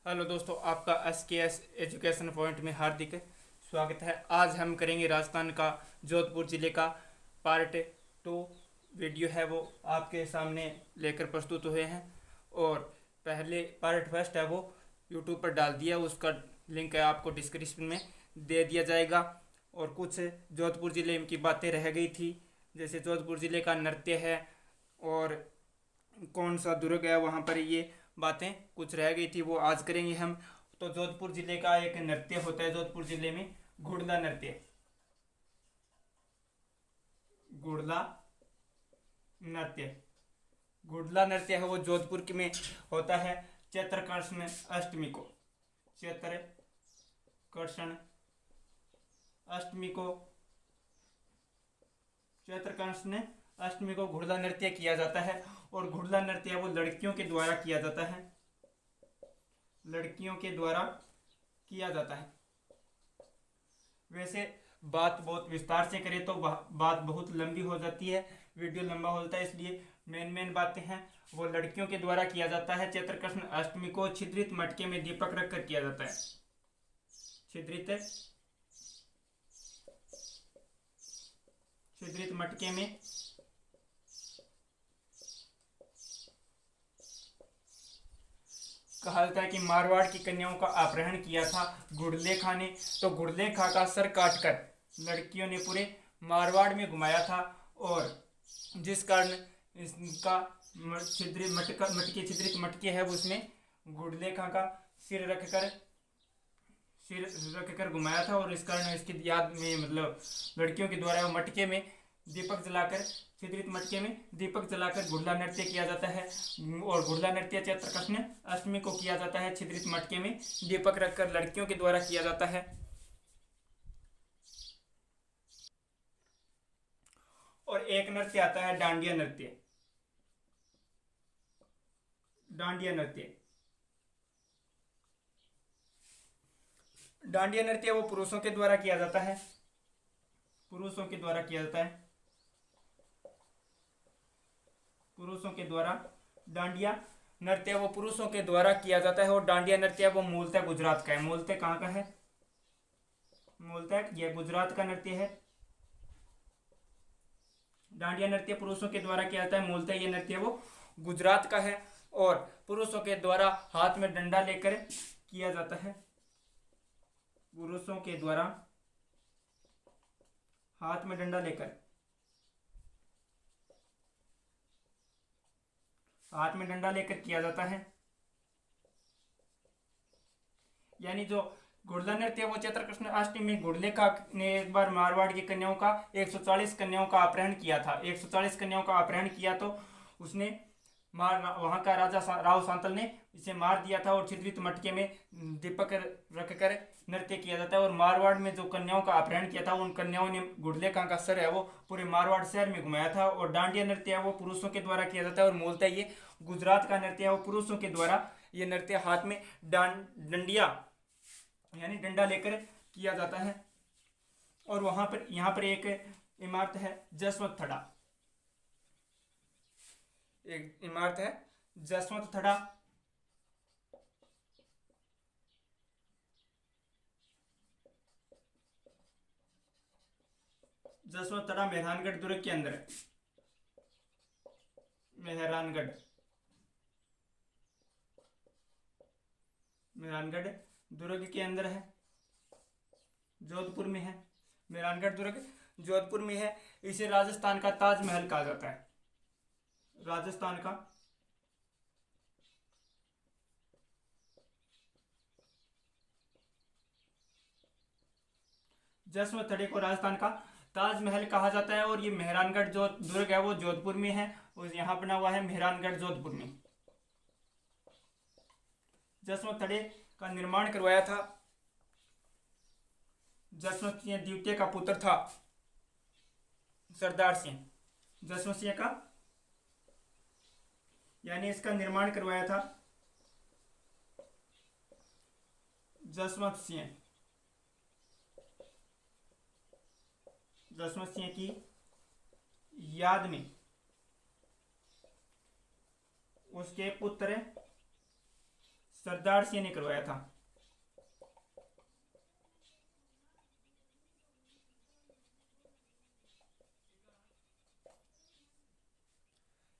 Hello दोस्तों, आपका SKS education point में हार्दिक स्वागत है। आज हम करेंगे राजस्थान का जोधपुर ज़िले का पार्ट 2 वीडियो है वो आपके सामने लेकर प्रस्तुत हुए हैं। और पहले पार्ट फर्स्ट है वो यूट्यूब पर डाल दिया, उसका लिंक है आपको डिस्क्रिप्शन में दे दिया जाएगा। और कुछ जोधपुर ज़िले की बातें रह गई थी, जैसे जोधपुर ज़िले का नृत्य है और कौन सा दुर्ग है वहाँ पर, ये बातें कुछ रह गई थी वो आज करेंगे हम। तो जोधपुर जिले का एक नृत्य होता है जोधपुर जिले में, घुड़ला नृत्य। घुड़ला नृत्य घुड़ला नृत्य है वो जोधपुर के में होता है चैत्र कृष्ण अष्टमी को। चैत्र कृष्ण अष्टमी को चैत्र कृष्ण अष्टमी को घुड़ला नृत्य किया जाता है। और घुड़ला नृत्य वो लड़कियों के द्वारा किया जाता है, लड़कियों के द्वारा किया जाता है। वैसे बात बहुत विस्तार से करें तो बात बहुत लंबी हो जाती है, वीडियो लंबा हो जाता है, इसलिए मेन बातें हैं वो लड़कियों के द्वारा किया जाता है। चैत्र कृष्ण अष्टमी को छिद्रित मटके में दीपक रखकर किया जाता है। छिद्रित मटके में कहा जाता है कि मारवाड़ की कन्याओं का अपहरण किया था गुड़ले खा ने। तो गुड़ले खा का सर काटकर लड़कियों ने पूरे मारवाड़ में घुमाया था, और जिस कारण इसका छिद्रित मटके है उसमें गुड़ले खा का सिर रखकर घुमाया था। और इस कारण इसकी याद में मतलब लड़कियों के द्वारा मटके में दीपक जलाकर छिद्रित मटके में दीपक जलाकर घुड़ला नृत्य किया जाता है। और घुड़ला नृत्य चैत्र कृष्ण अष्टमी को किया जाता है, छिद्रित मटके में दीपक रखकर लड़कियों के द्वारा किया जाता है। और एक नृत्य आता है डांडिया नृत्य। डांडिया नृत्य वो पुरुषों के द्वारा किया जाता है, पुरुषों के द्वारा डांडिया नृत्य वो पुरुषों के द्वारा किया जाता है। और डांडिया नृत्य वो मूलतः गुजरात का है। मूलतः कहाँ का है? मूलतः यह गुजरात का नृत्य है। डांडिया नृत्य पुरुषों के द्वारा किया जाता है, मूलतः यह नृत्य वो गुजरात का है। और पुरुषों के द्वारा हाथ में डंडा लेकर किया जाता है। पुरुषों के द्वारा हाथ में डंडा लेकर किया जाता है। यानी जो घुड़ला नृत्य वो चैत्र कृष्ण अष्टमी में गुड़ले का ने एक बार मारवाड़ की कन्याओं का 140 कन्याओं का अपहरण किया था। 140 कन्याओं का अपहरण किया तो उसने वहां का राजा राव सांतल ने इसे मार दिया था। और छिद्रित मटके में दीपक रखकर नृत्य किया जाता है। और मारवाड़ में जो कन्याओं का अपहरण किया था उन कन्याओं ने गुड़ले का सर है वो पूरे मारवाड़ शहर में घुमाया था। और डांडिया नृत्य है वो पुरुषों के द्वारा किया जाता है, और मूलतः ये गुजरात का नृत्य है वो पुरुषों के द्वारा ये नृत्य हाथ में डंडिया यानी डंडा लेकर किया जाता है। और यहाँ पर एक इमारत है जसवंत थड़ा। एक इमारत है जसवंत थड़ा। जसवंत थड़ा मेहरानगढ़ दुर्ग के अंदर है। मेहरानगढ़ दुर्ग के अंदर है, जोधपुर में है। मेहरानगढ़ दुर्ग जोधपुर में है। इसे राजस्थान का ताजमहल कहा जाता है। राजस्थान का जसवंत थड़े को राजस्थान का ताजमहल कहा जाता है। और ये मेहरानगढ़ जो दुर्ग है वो जोधपुर में है, और यहाँ बना हुआ है मेहरानगढ़ जोधपुर में। जसवंत थड़े का निर्माण करवाया था जसवंत सिंह द्वितीय का पुत्र था सरदार सिंह। जसवंत सिंह का यानी इसका निर्माण करवाया था जसवंत सिंह की याद में उसके पुत्र सरदार सिंह ने करवाया था।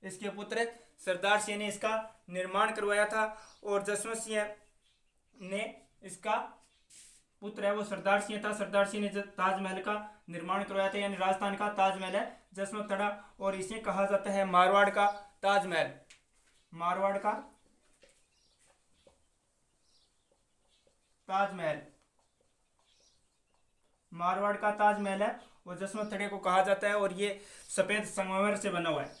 इसके पुत्र सरदार सिंह ने इसका निर्माण करवाया था। और जसवंत सिंह ने इसका पुत्र है वो सरदार सिंह था। सरदार सिंह ने ताजमहल का निर्माण करवाया था, यानी राजस्थान का ताजमहल है जसवंतगढ़, और इसे कहा जाता है मारवाड़ का ताजमहल। मारवाड़ का ताजमहल, मारवाड़ का ताजमहल है वो जसवंतगढ़ को कहा जाता है। और ये सफेद संगमरमर से बना हुआ है,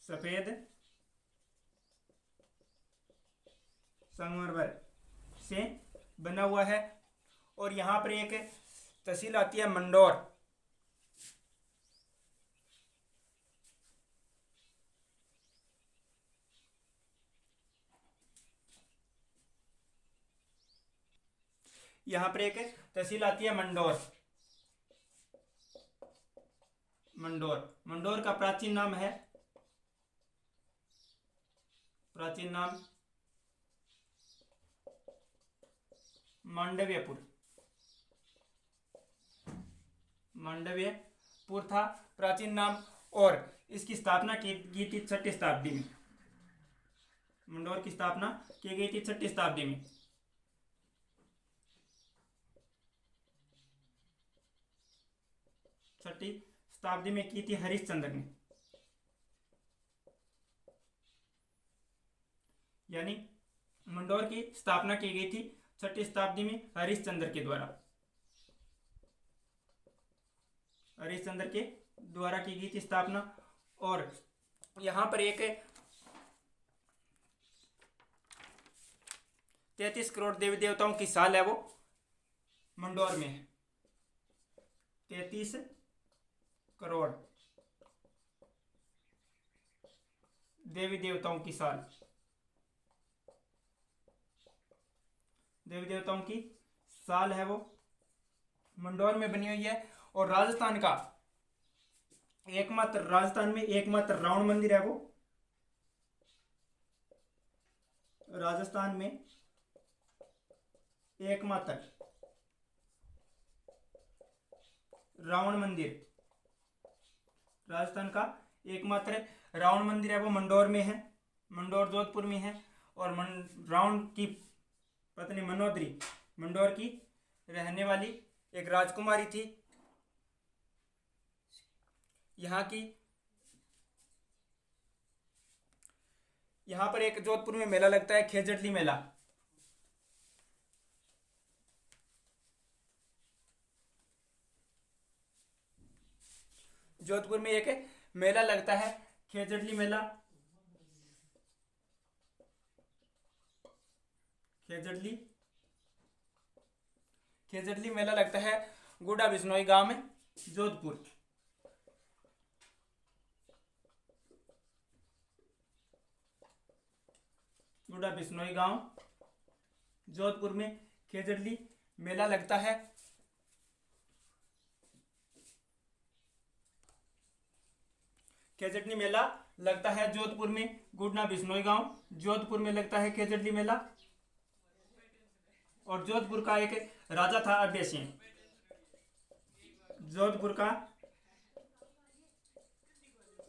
सफेद संगमरमर से बना हुआ है। और यहाँ पर एक तहसील आती है मंडौर। यहाँ पर एक तहसील आती है मंडौर। मंडौर, मंडौर का प्राचीन नाम है, प्राचीन नाम मांडव्यपुर, मांडव्यपुर था प्राचीन नाम। और इसकी स्थापना की गई थी 6वीं शताब्दी में। मंडौर की स्थापना की गई थी 6वीं शताब्दी में। छठी शताब्दी में की थी हरिश्चंद्र ने, यानी मंडौर की स्थापना की गई थी 6वीं शताब्दी में हरिश्चंद्र के द्वारा। हरिश्चंद्र के द्वारा की गई थी स्थापना। और यहां पर एक 33 करोड़ देवी देवताओं की साल है वो मंडौर में है। 33 करोड़ देवी देवताओं की साल, देवी देवताओं की साल है वो मंडौर में बनी हुई है। और राजस्थान का एकमात्र, राजस्थान में एकमात्र रावण मंदिर है वो, राजस्थान में एकमात्र रावण मंदिर, राजस्थान का एकमात्र रावण मंदिर है वो मंडौर में है, मंडौर जोधपुर में है। और रावण की पत्नी मनोदरी मंडौर की रहने वाली एक राजकुमारी थी। यहाँ की, यहाँ पर एक जोधपुर में मेला लगता है खेजड़ली मेला। जोधपुर में एक मेला लगता है खेजड़ली मेला, खेजड़ली मेला लगता है गुड़ा बिश्नोई गांव में जोधपुर। गुड़ा बिश्नोई गांव जोधपुर में खेजड़ली मेला लगता है। खेजड़ली मेला लगता है जोधपुर में, गुड़ना बिश्नोई गांव जोधपुर में लगता है खेजड़ली मेला। और जोधपुर का एक राजा था अभय सिंह, जोधपुर का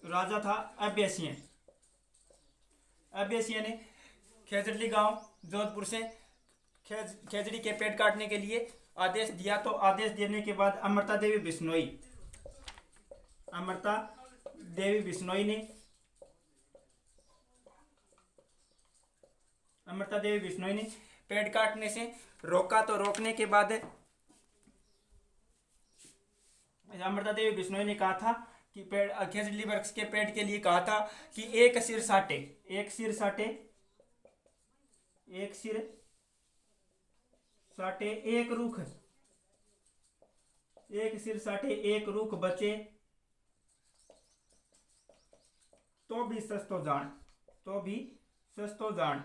राजा था अभय सिंह। अभय सिंह ने खेजड़ली गांव जोधपुर से खेजड़ी के पेड़ काटने के लिए आदेश दिया। तो आदेश देने के बाद अमृता देवी बिश्नोई, अमृता देवी बिश्नोई ने, अमृता देवी बिश्नोई ने पेड़ काटने से रोका। तो रोकने के बाद अमृता देवी बिश्नोई ने कहा था कि पेड़, खेजड़ी वृक्ष के पेड़ के लिए कहा था कि एक सिर साटे, एक सिर साटे, एक सिर साटे एक रुख, एक सिर साटे एक रुख बचे तो भी सस्तो जान, तो भी सस्तो जान।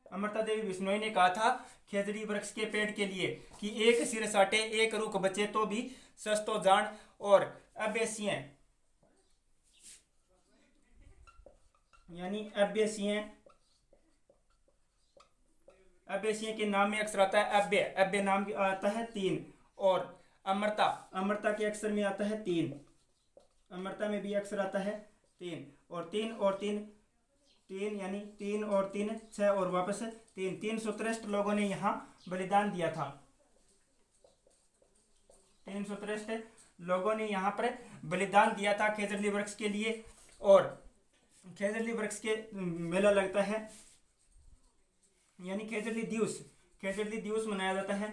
अमृता देवी बिश्नोई ने कहा था खेजड़ी वृक्ष के पेड़ के लिए कि एक सिर साटे एक रुख बचे तो भी सस्तो जान। और अभय सिंह, यानी अभय सिंह अब्बेसियों के नाम में अक्षर आता है अब्बे, अब्बे नाम की आता है 3। और अमृता, अमृता के अक्षर में आता है 3, अमृता में भी अक्षर आता है 3। और 3 और 3, 3 यानी 3 और 3 6 और वापस 3, 363 लोगों ने यहाँ बलिदान दिया था। 363 लोगों ने यहाँ पर बलिदान दिया था खेजड़ली वृक्ष के लिए। और खेजड़ली वृक्ष के मेला लगता है, यानी खेजड़ली दिवस, खेजड़ली दिवस मनाया जाता है।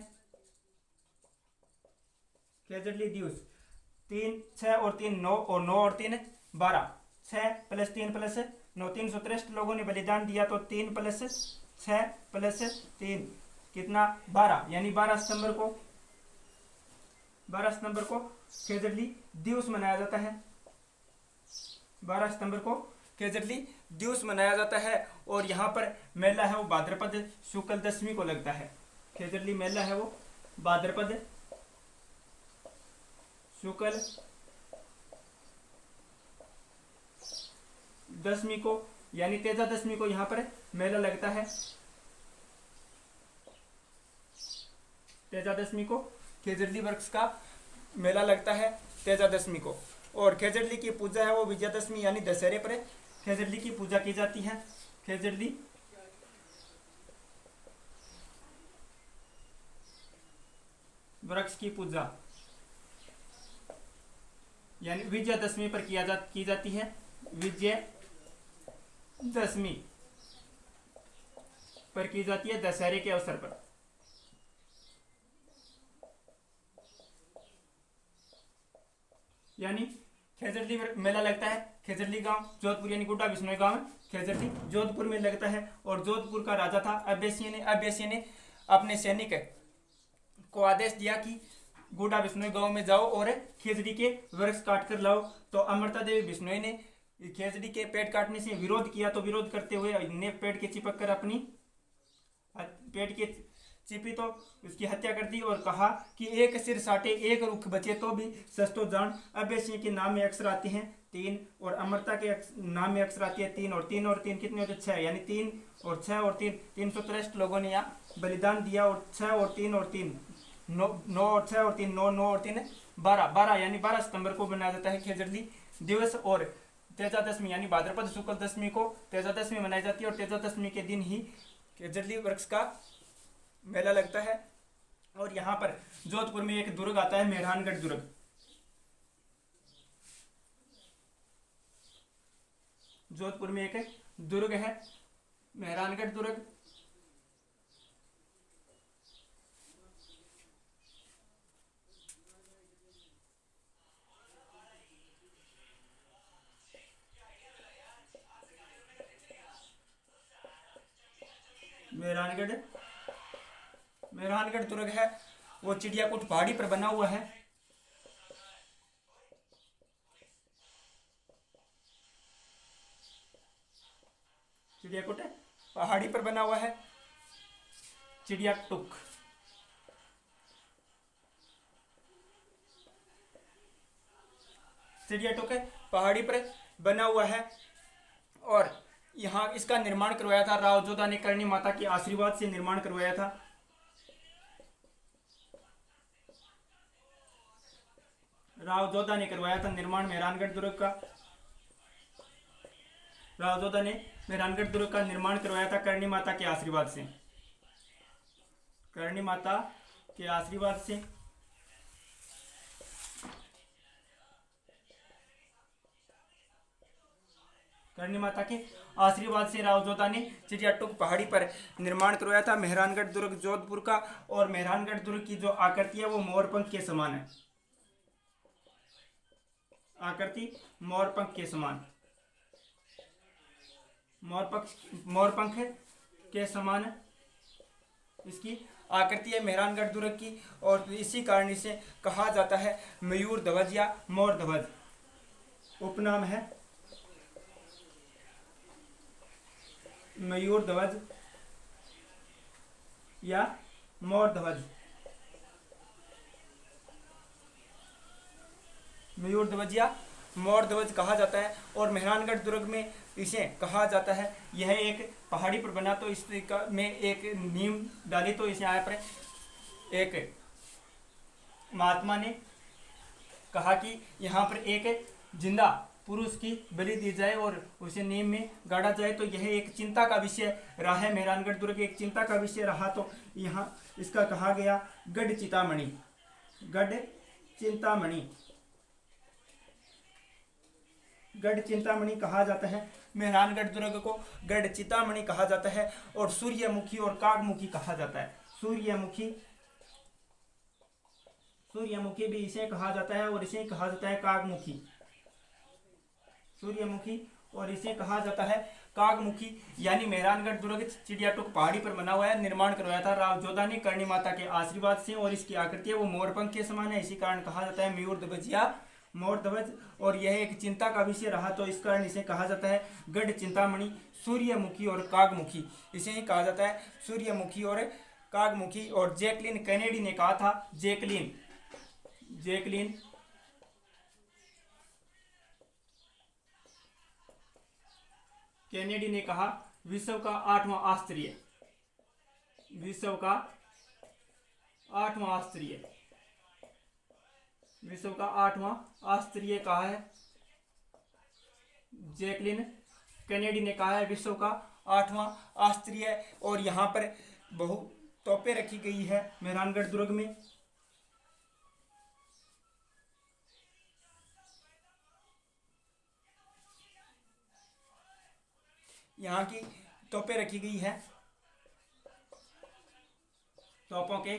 खेजड़ली दिवस 3 6 और 3 9 और 9 और 3 12, 6 + 3 + 9, 363 लोगों ने बलिदान दिया तो 3 + 6 + 3 कितना 12, यानी 12 सितंबर को, 12 सितंबर को खेजड़ली दिवस मनाया जाता है। 12 सितंबर को खेजड़ली दिवस मनाया जाता है। और यहाँ पर मेला है वो भाद्रपद शुक्ल दशमी को लगता है। खेजड़ली मेला है वो भाद्रपद शुक्ल दशमी को, यानी तेजा दशमी को यहाँ पर मेला लगता है। तेजा दशमी को खेजड़ली वृक्ष का मेला लगता है तेजा दशमी को। और खेजड़ली की पूजा है वो विजयादशमी यानी दशहरे पर खेजड़ली की पूजा की जाती है। खेजड़ली वृक्ष की पूजा यानी विजयादशमी पर की जाती है। विजयादशमी पर की जाती है दशहरे के अवसर पर। यानी खेजड़ली मेला लगता है खेजड़ली गांव जोधपुर यानी गुड्डा बिश्नोई गांव में खेजड़ली जोधपुर में लगता है। और जोधपुर का राजा था अब्बेसियों ने अपने सैनिक को आदेश दिया कि गुड्डा बिश्नोई गांव में जाओ और खेजड़ी के वृक्ष काट कर लाओ। तो अमृता देवी बिश्नोई ने खेजड़ी के पेड़ काटने से विरोध किया, तो विरोध करते हुए ने पेड़ के चिपक कर अपनी पेड़ के चिपी तो उसकी हत्या कर दी। और कहा कि एक सिर साटे एक रुख बचे तो भी सस्तो जान। अब्बेसियों के नाम में अक्षर आते हैं 3 और अमृता के नाम में अक्षर आती है 3 और 3 और 3 कितने होते 6, यानी 3 और 6 और 3 363 लोगों ने यहाँ बलिदान दिया। और 6 और 3 और 3 9 और 6 और 3 9 9 और 3 12 यानी 12 सितंबर को मनाया जाता है खेजड़ली दिवस। और तेजा दशमी यानी भाद्रपद शुक्ल दशमी को तेजा दशमी मनाई जाती है। और तेजा दशमी के दिन ही खेजड़ली वृक्ष का मेला लगता है। और यहाँ पर जोधपुर में एक दुर्ग आता है मेहरानगढ़ दुर्ग। जोधपुर में एक दुर्ग है मेहरानगढ़ दुर्ग। मेहरानगढ़ दुर्ग है वो चिड़ियाकूट पहाड़ी पर बना हुआ है। चिड़ियाकूट पहाड़ी पर बना हुआ है। चिड़ियाटुक पहाड़ी पर बना हुआ है। और यहाँ इसका निर्माण करवाया था राव जोधा ने, करणी माता के आशीर्वाद से निर्माण करवाया था। राव जोधा ने करवाया था निर्माण मेहरानगढ़ दुर्ग का। राव जोधा ने मेहरानगढ़ दुर्ग का निर्माण करवाया था करणी माता के आशीर्वाद से। करणी माता के आशीर्वाद से करणी माता के आशीर्वाद से राव जोधा ने चिड़ियाटुक पहाड़ी पर निर्माण करवाया था मेहरानगढ़ दुर्ग जोधपुर का। और मेहरानगढ़ दुर्ग की जो आकृति है वो मोरपंख के समान है। आकृति मोरपंख के समान, मोरपंख के समान इसकी आकृति है मेहरानगढ़ दुर्ग की। और इसी कारण इसे कहा जाता है मयूर ध्वज या मोर ध्वज, उपनाम है मयूर ध्वज या मोर ध्वज। मयूर ध्वज या मोर ध्वज कहा जाता है। और मेहरानगढ़ दुर्ग में इसे कहा जाता है। यह एक पहाड़ी पर बना, तो इसका में एक नीम डाली, तो इसे यहाँ पर एक महात्मा ने कहा कि यहाँ पर एक जिंदा पुरुष की बलि दी जाए और उसे नीम में गाड़ा जाए। तो यह एक चिंता का विषय रहा है, मेहरानगढ़ दुर्ग एक चिंता का विषय रहा। तो यहाँ इसका कहा गया गढ़ चिंतामणि, गढ़ चिंतामणि, गढ़ चिंतामणि कहा जाता है। मेहरानगढ़ दुर्ग को गढ़ चिंतामणि कहा जाता है। और सूर्यमुखी और कागमुखी कहा जाता है। सूर्यमुखी, सूर्यमुखी भी इसे कहा जाता है और इसे कहा जाता है कागमुखी। सूर्यमुखी और इसे कहा जाता है कागमुखी। यानी मेहरानगढ़ दुर्ग चिड़ियाटोक पहाड़ी पर बना हुआ है। निर्माण करवाया था राव जोधा ने करणी माता के आशीर्वाद से, और इसकी आकृति है वो मोरपंख के समान है, इसी कारण कहा जाता है मयूर ध्वज या मोर ध्वज। और यह एक चिंता का विषय रहा, तो इस कारण इसे कहा जाता है गढ़ चिंतामणि। सूर्यमुखी और कागमुखी, इसे ही कहा जाता है सूर्यमुखी और कागमुखी। और जैकलिन कैनेडी ने कहा था, जैकलिन कैनेडी ने कहा विश्व का 8वां आश्चर्य, विश्व का 8वां आश्चर्य, विश्व का 8वां आश्चर्य कहा है। जैकलिन कैनेडी ने कहा है विश्व का 8वां आश्चर्य। और यहाँ पर बहुत तोपें रखी गई है मेहरानगढ़ दुर्ग में। यहाँ की तोपें रखी गई है। तोपों के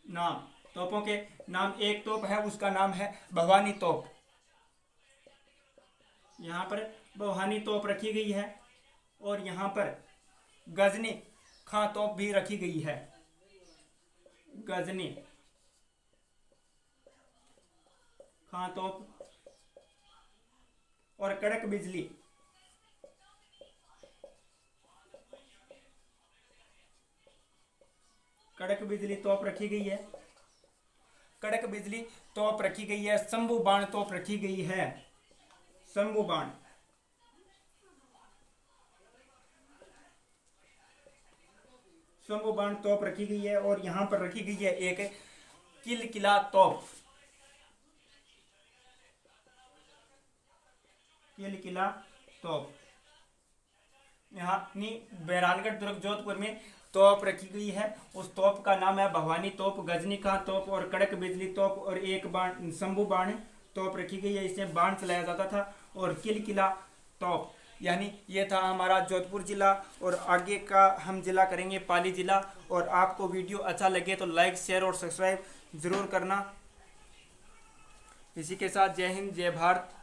नाम, तोपों के नाम, एक तोप है उसका नाम है भवानी तोप। यहाँ पर भवानी तोप रखी गई है। और यहाँ पर गजनी खां तोप भी रखी गई है। गजनी खां तोप और कड़क बिजली, कड़क बिजली तोप रखी गई है। कड़क बिजली तोप रखी गई है। शंभू बाण तोप रखी गई है। शंभू बाण, शंभू बाण तोप रखी गई है। और यहां पर रखी गई है एक किलकिला तोप, किलकिला तोप। यहाँ मेहरानगढ़ दुर्ग जोधपुर में तोप रखी गई है। उस तोप का नाम है भवानी तोप, गजनी का तोप और कड़क बिजली तोप। और एक बाण शंभू बाण तोप रखी गई है, इससे बाण चलाया जाता था। और किलकिला तोप, यानी ये था हमारा जोधपुर जिला। और आगे का हम जिला करेंगे पाली जिला। और आपको वीडियो अच्छा लगे तो लाइक, शेयर और सब्सक्राइब जरूर करना। इसी के साथ जय हिंद, जय भारत।